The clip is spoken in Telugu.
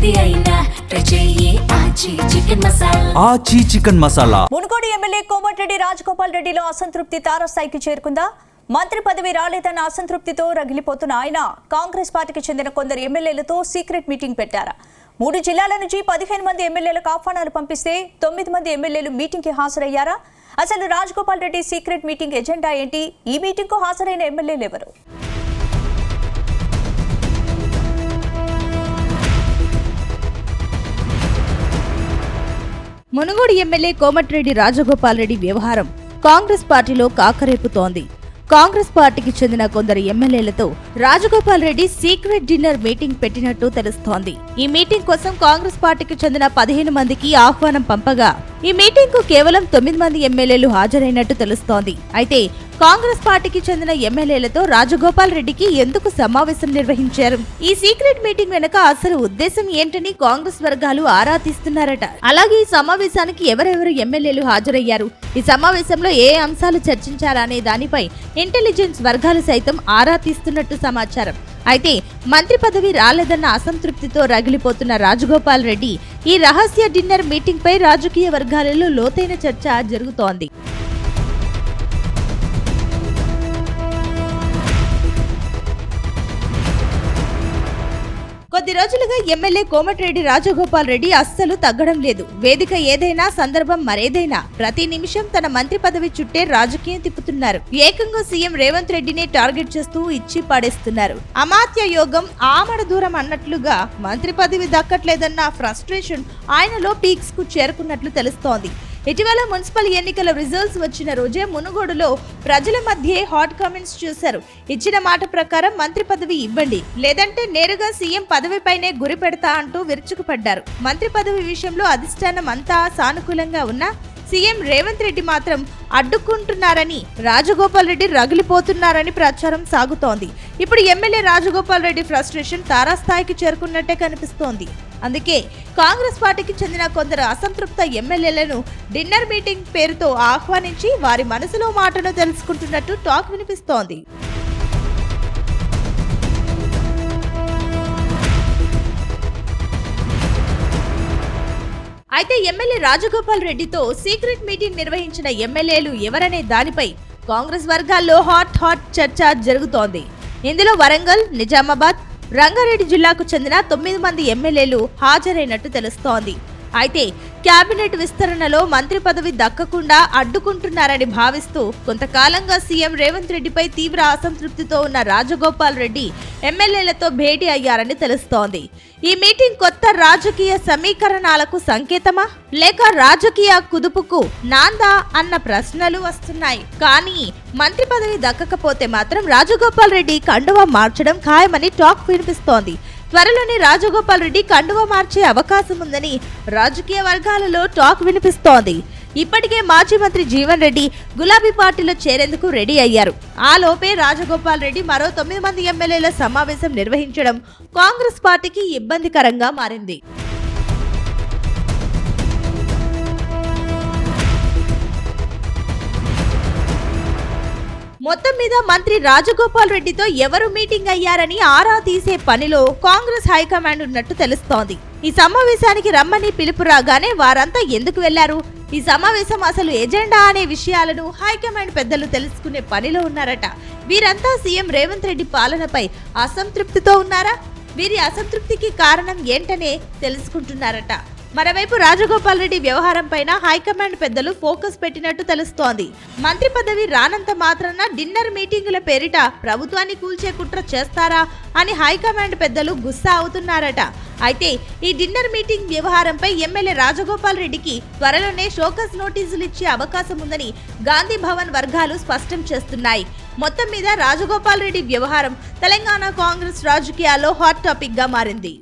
ఏది అయినా ట్రై చెయ్యి ఆచి చికెన్ మసాలా. ఆచి చికెన్ మసాలా. మునుగోడు ఎమ్మెల్యే కోమటిరెడ్డి రాజగోపాల్ రెడ్డిలో అసంతృప్తి తారస్థాయికి చేరుకుందా? మంత్రి పదవి రాలేదన్న అసంతృప్తితో రగిలిపోతున్న ఆయన కాంగ్రెస్ పార్టీకి చెందిన కొందరు ఎమ్మెల్యేలతో సీక్రెట్ మీటింగ్ పెట్టారు. 3 జిల్లాల నుంచి 15 మంది ఎమ్మెల్యేలకు ఆహ్వానాలు పంపిస్తే 9 మంది ఎమ్మెల్యేలు మీటింగ్ కి హాజరయ్యారా? అసలు Rajagopal Reddy secret meeting agenda ఏంటి? ఈ మీటింగ్ కు హాజరైన ఎమ్మెల్యేలు ఎవరు? మునుగోడు ఎమ్మెల్యే కోమటిరెడ్డి రాజగోపాల్ రెడ్డి వ్యవహారం కాంగ్రెస్ పార్టీలో కాకరేపుతోంది. కాంగ్రెస్ పార్టీకి చెందిన కొందరు ఎమ్మెల్యేలతో Rajagopal Reddy secret dinner meeting పెట్టినట్టు తెలుస్తోంది. ఈ మీటింగ్ కోసం కాంగ్రెస్ పార్టీకి చెందిన 15 మందికి ఆహ్వానం పంపగా ఈ మీటింగ్ కు కేవలం 9 మంది ఎమ్మెల్యేలు హాజరైనట్టు తెలుస్తోంది. అయితే కాంగ్రెస్ పార్టీకి చెందిన ఎమ్మెల్యేలతో రాజగోపాల్ రెడ్డికి ఎందుకు సమావేశం నిర్వహించారు? ఈ సీక్రెట్ మీటింగ్ వెనుక అసలు ఉద్దేశం ఏంటని కాంగ్రెస్ వర్గాలు ఆరా తీస్తున్నారట. అలాగే ఈ సమావేశానికి ఎవరెవరు ఎమ్మెల్యేలు హాజరయ్యారు, ఈ సమావేశంలో ఏ అంశాలు చర్చించారనే దానిపై ఇంటెలిజెన్స్ వర్గాలు సైతం ఆరా తీస్తున్నట్టు సమాచారం. అయితే మంత్రి పదవి రాలేదన్న అసంతృప్తితో రగిలిపోతున్న రాజగోపాల్ రెడ్డి ఈ రహస్య డిన్నర్ మీటింగ్ పై రాజకీయ వర్గాలలో లోతైన చర్చ జరుగుతోంది. కొద్ది రోజులుగా ఎమ్మెల్యే కోమటిరెడ్డి రాజగోపాల్ రెడ్డి అస్సలు తగ్గడం లేదు. వేదిక ఏదైనా, సందర్భం మరేదైనా ప్రతి నిమిషం తన మంత్రి పదవి చుట్టే రాజకీయం తిప్పుతున్నారు. ఏకంగా సీఎం రేవంత్ రెడ్డిని టార్గెట్ చేస్తూ ఇచ్చి పాడేస్తున్నారు. అమాత్య యోగం ఆమడ దూరం అన్నట్లుగా మంత్రి పదవి దక్కట్లేదన్న ఫ్రస్ట్రేషన్ ఆయనలో పీక్స్ కు చేరుకున్నట్లు తెలుస్తోంది. ఇటీవల మున్సిపల్ ఎన్నికల రిజల్ట్స్ వచ్చిన రోజే మునుగోడులో ప్రజల మధ్య హాట్ కామెంట్స్ చూశారు. ఇచ్చిన మాట ప్రకారం మంత్రి పదవి ఇవ్వండి, లేదంటే నేరుగా సీఎం పదవిపైనే గురి పెడతా అంటూ విరుచుకుపడ్డారు. మంత్రి పదవి విషయంలో అధిష్టానం అంతా సానుకూలంగా ఉన్నా సీఎం రేవంత్ రెడ్డి మాత్రం అడ్డుకుంటున్నారని, రాజగోపాల్ రెడ్డి రగిలిపోతున్నారని ప్రచారం సాగుతోంది. ఇప్పుడు ఎమ్మెల్యే రాజగోపాల్ రెడ్డి ఫ్రస్ట్రేషన్ తారాస్థాయికి చేరుకున్నట్టే కనిపిస్తోంది. అందుకే కాంగ్రెస్ పార్టీకి చెందిన కొందరు అసంతృప్త ఎమ్మెల్యేలను డిన్నర్ మీటింగ్ పేరుతో ఆహ్వానించి వారి మనసులో మాటను తెలుసుకుంటున్నట్టు టాక్ వినిపిస్తోంది. అయితే ఎమ్మెల్యే రాజగోపాల్ రెడ్డితో సీక్రెట్ మీటింగ్ నిర్వహించిన ఎమ్మెల్యేలు ఎవరనే దానిపై కాంగ్రెస్ వర్గాల్లో హాట్ చర్చ జరుగుతోంది. ఇందులో వరంగల్, నిజామాబాద్, రంగారెడ్డి జిల్లాకు చెందిన 9 మంది ఎమ్మెల్యేలు హాజరైనట్టు తెలుస్తోంది. అయితే కేబినెట్ విస్తరణలో మంత్రి పదవి దక్కకుండా అడ్డుకుంటున్నారని భావిస్తూ కొంతకాలంగా సీఎం రేవంత్ రెడ్డిపై తీవ్ర అసంతృప్తితో ఉన్న రాజగోపాల్ రెడ్డి ఎమ్మెల్యేలతో భేటీ అయ్యారని తెలుస్తోంది. ఈ మీటింగ్ కొత్త రాజకీయ సమీకరణాలకు సంకేతమా, లేక రాజకీయ కుదుపుకు నాందా అన్న ప్రశ్నలు వస్తున్నాయి. కానీ మంత్రి పదవి దక్కకపోతే మాత్రం రాజగోపాల్ రెడ్డి కండువా మార్చడం ఖాయమని టాక్ వినిపిస్తోంది. త్వరలోనే రాజగోపాల్ రెడ్డి కండువా మార్చే అవకాశం ఉందని రాజకీయ వర్గాలలో టాక్ వినిపిస్తోంది. ఇప్పటికే మాజీ మంత్రి జీవన్ రెడ్డి గులాబీ పార్టీలో చేరేందుకు రెడీ అయ్యారు. ఆ లోపే రాజగోపాల్ రెడ్డి మరో 9 మంది ఎమ్మెల్యేల సమావేశం నిర్వహించడం కాంగ్రెస్ పార్టీకి ఇబ్బందికరంగా మారింది. మొత్తం మీద మంత్రి రాజగోపాల్ రెడ్డితో ఎవరు మీటింగ్ అయ్యారని ఆరా తీసే పనిలో కాంగ్రెస్ హైకమాండ్ ఉన్నట్టు తెలుస్తోంది. ఈ సమావేశానికి రమ్మని పిలుపు రాగానే వారంతా ఎందుకు వెళ్లారు, ఈ సమావేశం అసలు ఎజెండా అనే విషయాలను హైకమాండ్ పెద్దలు తెలుసుకునే పనిలో ఉన్నారట. వీరంతా సీఎం రేవంత్ రెడ్డి పాలనపై అసంతృప్తితో ఉన్నారా? వీరి అసంతృప్తికి కారణం ఏంటనే తెలుసుకుంటున్నారట. మరోవైపు రాజగోపాల్ రెడ్డి వ్యవహారం పైన హైకమాండ్ పెద్దలు ఫోకస్ పెట్టినట్టు తెలుస్తోంది. మంత్రి పదవి రానంత మాత్రాన డిన్నర్ మీటింగుల పేరిట ప్రభుత్వాన్ని కూల్చే కుట్ర చేస్తారా అని హైకమాండ్ పెద్దలు గుస్సా అవుతున్నారట. అయితే ఈ డిన్నర్ మీటింగ్ వ్యవహారంపై ఎమ్మెల్యే రాజగోపాల్ రెడ్డికి త్వరలోనే షోకాస్ నోటీసులు ఇచ్చే అవకాశం ఉందని గాంధీ భవన్ వర్గాలు స్పష్టం చేస్తున్నాయి. మొత్తం మీద రాజగోపాల్ రెడ్డి వ్యవహారం తెలంగాణ కాంగ్రెస్ రాజకీయాల్లో హాట్ టాపిక్ గా మారింది.